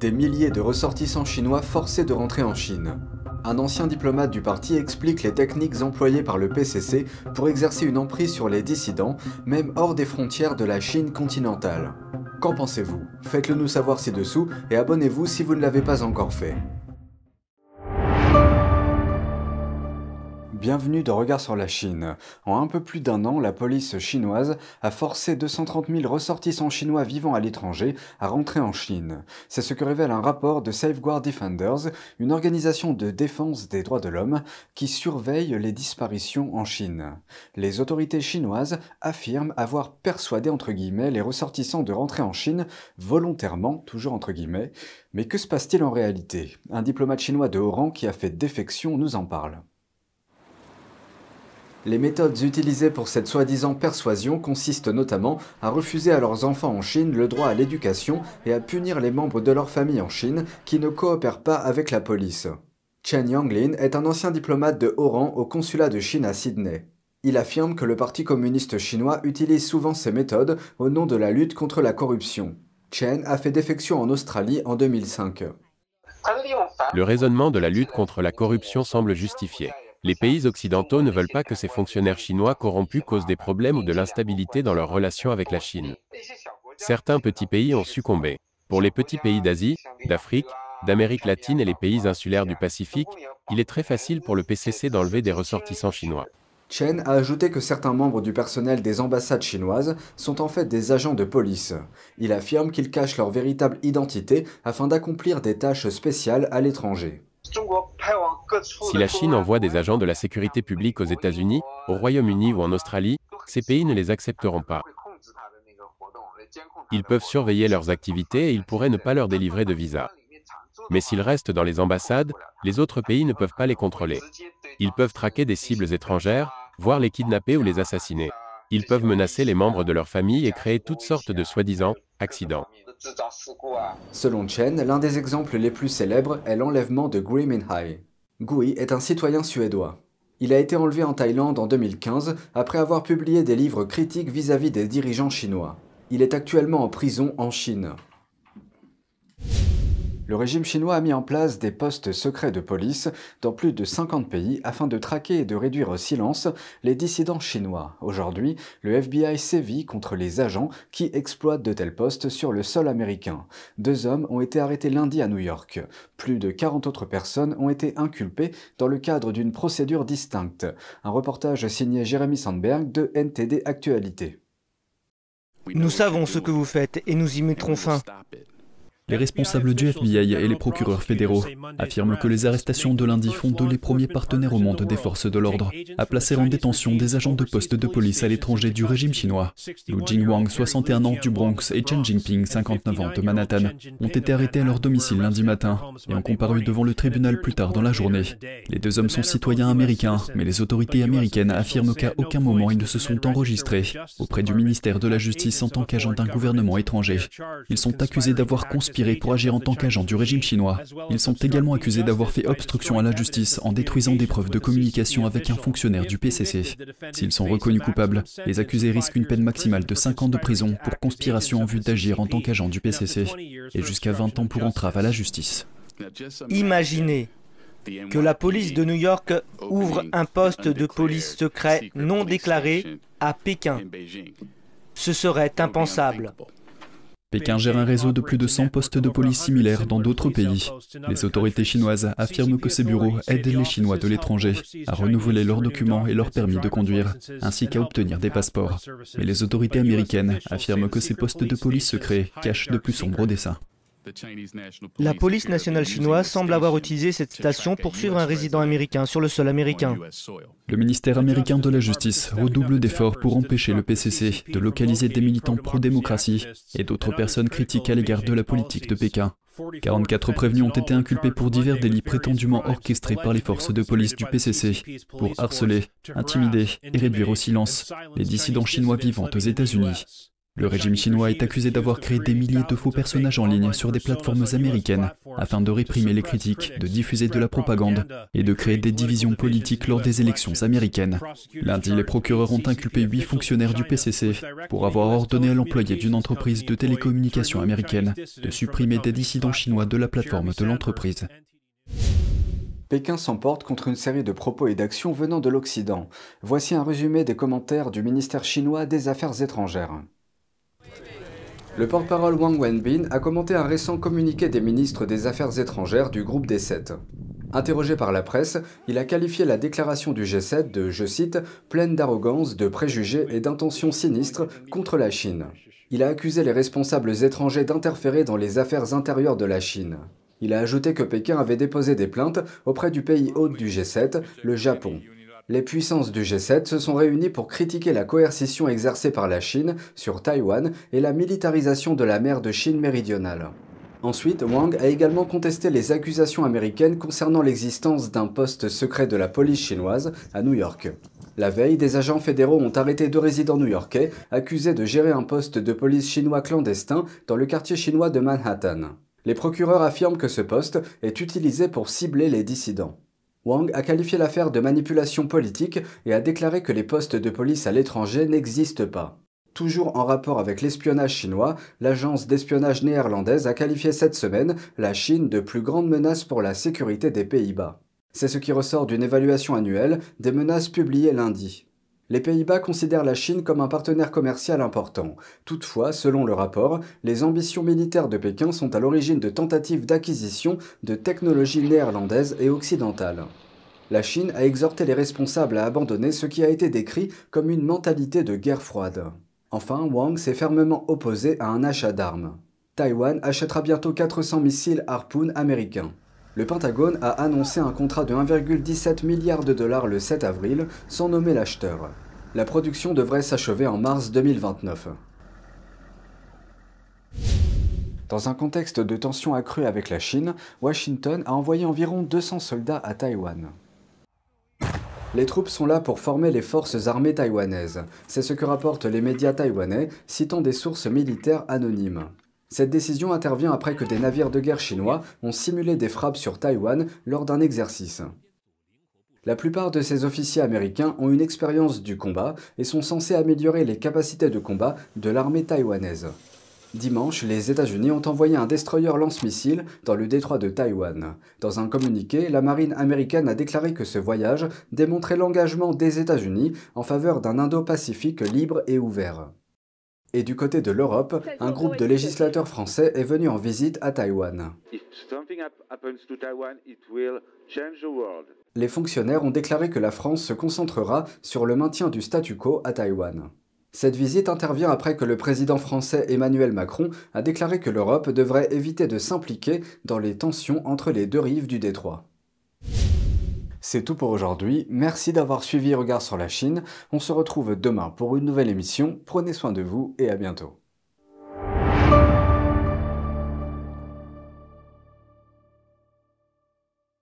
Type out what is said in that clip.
Des milliers de ressortissants chinois forcés de rentrer en Chine. Un ancien diplomate du parti explique les techniques employées par le PCC pour exercer une emprise sur les dissidents, même hors des frontières de la Chine continentale. Qu'en pensez-vous? Faites-le nous savoir ci-dessous et abonnez-vous si vous ne l'avez pas encore fait. Bienvenue dans Regard sur la Chine. En un peu plus d'un an, la police chinoise a forcé 230 000 ressortissants chinois vivant à l'étranger à rentrer en Chine. C'est ce que révèle un rapport de Safeguard Defenders, une organisation de défense des droits de l'homme qui surveille les disparitions en Chine. Les autorités chinoises affirment avoir persuadé entre guillemets les ressortissants de rentrer en Chine volontairement, toujours entre guillemets. Mais que se passe-t-il en réalité? Un diplomate chinois de haut rang qui a fait défection nous en parle. Les méthodes utilisées pour cette soi-disant persuasion consistent notamment à refuser à leurs enfants en Chine le droit à l'éducation et à punir les membres de leur famille en Chine qui ne coopèrent pas avec la police. Chen Yanglin est un ancien diplomate de haut rang au consulat de Chine à Sydney. Il affirme que le Parti communiste chinois utilise souvent ces méthodes au nom de la lutte contre la corruption. Chen a fait défection en Australie en 2005. Le raisonnement de la lutte contre la corruption semble justifié. Les pays occidentaux ne veulent pas que ces fonctionnaires chinois corrompus causent des problèmes ou de l'instabilité dans leurs relations avec la Chine. Certains petits pays ont succombé. Pour les petits pays d'Asie, d'Afrique, d'Amérique latine et les pays insulaires du Pacifique, il est très facile pour le PCC d'enlever des ressortissants chinois. Chen a ajouté que certains membres du personnel des ambassades chinoises sont en fait des agents de police. Il affirme qu'ils cachent leur véritable identité afin d'accomplir des tâches spéciales à l'étranger. Si la Chine envoie des agents de la sécurité publique aux États-Unis, au Royaume-Uni ou en Australie, ces pays ne les accepteront pas. Ils peuvent surveiller leurs activités et ils pourraient ne pas leur délivrer de visa. Mais s'ils restent dans les ambassades, les autres pays ne peuvent pas les contrôler. Ils peuvent traquer des cibles étrangères, voire les kidnapper ou les assassiner. Ils peuvent menacer les membres de leur famille et créer toutes sortes de soi-disant accidents. Selon Chen, l'un des exemples les plus célèbres est l'enlèvement de Gui Minhai. Gui est un citoyen suédois. Il a été enlevé en Thaïlande en 2015 après avoir publié des livres critiques vis-à-vis des dirigeants chinois. Il est actuellement en prison en Chine. Le régime chinois a mis en place des postes secrets de police dans plus de 50 pays afin de traquer et de réduire au silence les dissidents chinois. Aujourd'hui, le FBI sévit contre les agents qui exploitent de tels postes sur le sol américain. 2 hommes ont été arrêtés lundi à New York. Plus de 40 autres personnes ont été inculpées dans le cadre d'une procédure distincte. Un reportage signé Jérémy Sandberg de NTD Actualité. Nous savons ce que vous faites et nous y mettrons fin. Les responsables du FBI et les procureurs fédéraux affirment que les arrestations de lundi font d'eux les premiers partenaires au monde des forces de l'ordre à placer en détention des agents de poste de police à l'étranger du régime chinois. Lu Jingwang, 61 ans du Bronx, et Chen Jinping, 59 ans de Manhattan, ont été arrêtés à leur domicile lundi matin et ont comparu devant le tribunal plus tard dans la journée. Les 2 hommes sont citoyens américains, mais les autorités américaines affirment qu'à aucun moment ils ne se sont enregistrés auprès du ministère de la Justice en tant qu'agents d'un gouvernement étranger. Ils sont accusés d'avoir conspiré pour agir en tant qu'agent du régime chinois. Ils sont également accusés d'avoir fait obstruction à la justice en détruisant des preuves de communication avec un fonctionnaire du PCC. S'ils sont reconnus coupables, les accusés risquent une peine maximale de 5 ans de prison pour conspiration en vue d'agir en tant qu'agent du PCC et jusqu'à 20 ans pour entrave à la justice. Imaginez que la police de New York ouvre un poste de police secret non déclaré à Pékin. Ce serait impensable. Pékin gère un réseau de plus de 100 postes de police similaires dans d'autres pays. Les autorités chinoises affirment que ces bureaux aident les Chinois de l'étranger à renouveler leurs documents et leurs permis de conduire, ainsi qu'à obtenir des passeports. Mais les autorités américaines affirment que ces postes de police secrets cachent de plus sombres desseins. La police nationale chinoise semble avoir utilisé cette station pour suivre un résident américain sur le sol américain. Le ministère américain de la Justice redouble d'efforts pour empêcher le PCC de localiser des militants pro-démocratie et d'autres personnes critiques à l'égard de la politique de Pékin. 44 prévenus ont été inculpés pour divers délits prétendument orchestrés par les forces de police du PCC pour harceler, intimider et réduire au silence les dissidents chinois vivant aux États-Unis. Le régime chinois est accusé d'avoir créé des milliers de faux personnages en ligne sur des plateformes américaines afin de réprimer les critiques, de diffuser de la propagande et de créer des divisions politiques lors des élections américaines. Lundi, les procureurs ont inculpé 8 fonctionnaires du PCC pour avoir ordonné à l'employé d'une entreprise de télécommunications américaine de supprimer des dissidents chinois de la plateforme de l'entreprise. Pékin s'emporte contre une série de propos et d'actions venant de l'Occident. Voici un résumé des commentaires du ministère chinois des Affaires étrangères. Le porte-parole Wang Wenbin a commenté un récent communiqué des ministres des Affaires étrangères du groupe des 7. Interrogé par la presse, il a qualifié la déclaration du G7 de, je cite, « pleine d'arrogance, de préjugés et d'intentions sinistres contre la Chine ». Il a accusé les responsables étrangers d'interférer dans les affaires intérieures de la Chine. Il a ajouté que Pékin avait déposé des plaintes auprès du pays hôte du G7, le Japon. Les puissances du G7 se sont réunies pour critiquer la coercition exercée par la Chine sur Taïwan et la militarisation de la mer de Chine méridionale. Ensuite, Wang a également contesté les accusations américaines concernant l'existence d'un poste secret de la police chinoise à New York. La veille, des agents fédéraux ont arrêté 2 résidents new-yorkais accusés de gérer un poste de police chinois clandestin dans le quartier chinois de Manhattan. Les procureurs affirment que ce poste est utilisé pour cibler les dissidents. Wang a qualifié l'affaire de manipulation politique et a déclaré que les postes de police à l'étranger n'existent pas. Toujours en rapport avec l'espionnage chinois, l'agence d'espionnage néerlandaise a qualifié cette semaine la Chine de plus grande menace pour la sécurité des Pays-Bas. C'est ce qui ressort d'une évaluation annuelle des menaces publiées lundi. Les Pays-Bas considèrent la Chine comme un partenaire commercial important. Toutefois, selon le rapport, les ambitions militaires de Pékin sont à l'origine de tentatives d'acquisition de technologies néerlandaises et occidentales. La Chine a exhorté les responsables à abandonner ce qui a été décrit comme une mentalité de guerre froide. Enfin, Wang s'est fermement opposé à un achat d'armes. Taïwan achètera bientôt 400 missiles Harpoon américains. Le Pentagone a annoncé un contrat de 1,17 milliard de dollars le 7 avril, sans nommer l'acheteur. La production devrait s'achever en mars 2029. Dans un contexte de tension accrue avec la Chine, Washington a envoyé environ 200 soldats à Taïwan. Les troupes sont là pour former les forces armées taïwanaises. C'est ce que rapportent les médias taïwanais, citant des sources militaires anonymes. Cette décision intervient après que des navires de guerre chinois ont simulé des frappes sur Taïwan lors d'un exercice. La plupart de ces officiers américains ont une expérience du combat et sont censés améliorer les capacités de combat de l'armée taïwanaise. Dimanche, les États-Unis ont envoyé un destroyer lance-missiles dans le détroit de Taïwan. Dans un communiqué, la marine américaine a déclaré que ce voyage démontrait l'engagement des États-Unis en faveur d'un Indo-Pacifique libre et ouvert. Et du côté de l'Europe, un groupe de législateurs français est venu en visite à Taïwan. Les fonctionnaires ont déclaré que la France se concentrera sur le maintien du statu quo à Taïwan. Cette visite intervient après que le président français Emmanuel Macron a déclaré que l'Europe devrait éviter de s'impliquer dans les tensions entre les 2 rives du détroit. C'est tout pour aujourd'hui, merci d'avoir suivi Regard sur la Chine, on se retrouve demain pour une nouvelle émission, prenez soin de vous et à bientôt.